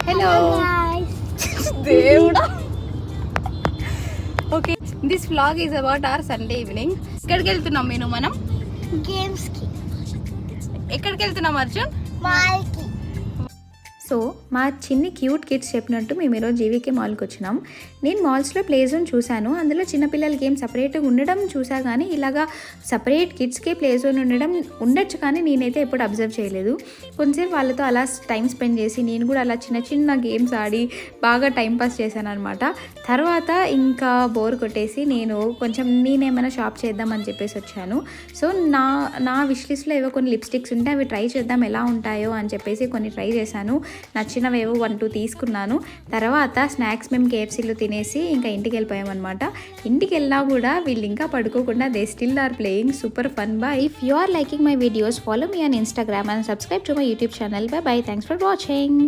Hello దేవుడా. Okay, this vlog is about our Sunday evening. ఎక్కడికి వెళ్తున్నాం మేము? మనం గేమ్స్ కి. ఎక్కడికి వెళ్తున్నాం అర్జున్? మాల్ కి. సో మా చిన్ని క్యూట్ కిడ్స్ చెప్పినట్టు మేము ఈరోజు జీవీకే మాల్కి వచ్చినాం. నేను మాల్స్లో ప్లే జోన్ చూశాను, అందులో చిన్నపిల్లల గేమ్ సపరేట్గా ఉండడం చూసా, కానీ ఇలాగా సపరేట్ కిడ్స్కే ప్లే జోన్ ఉండొచ్చు, కానీ నేనైతే ఎప్పుడు అబ్జర్వ్ చేయలేదు. కొంచెంసేపు వాళ్ళతో అలా టైం స్పెండ్ చేసి నేను కూడా అలా చిన్న చిన్న గేమ్స్ ఆడి బాగా టైంపాస్ చేశాను అనమాట. తర్వాత ఇంకా బోర్ కొట్టేసి నేనేమైనా షాప్ చేద్దామని చెప్పేసి వచ్చాను. సో నా విష్ లిస్ట్లో ఏవో కొన్ని లిప్స్టిక్స్ ఉంటే అవి ట్రై చేద్దాం ఎలా ఉంటాయో అని చెప్పేసి కొన్ని ట్రై చేశాను. నచ్చినవేవో 1-2 తీసుకున్నాను. తర్వాత స్నాక్స్ మేము కేఎఫ్సీలో తినేసి ఇంకా ఇంటికి వెళ్ళిపోయామన్నమాట. ఇంటికి వెళ్ళినా కూడా వీళ్ళు ఇంకా పడుకోకుండా they still are playing super fun. Bye. If you are liking my videos, follow me on Instagram and subscribe to my YouTube channel. Bye bye. Thanks for watching.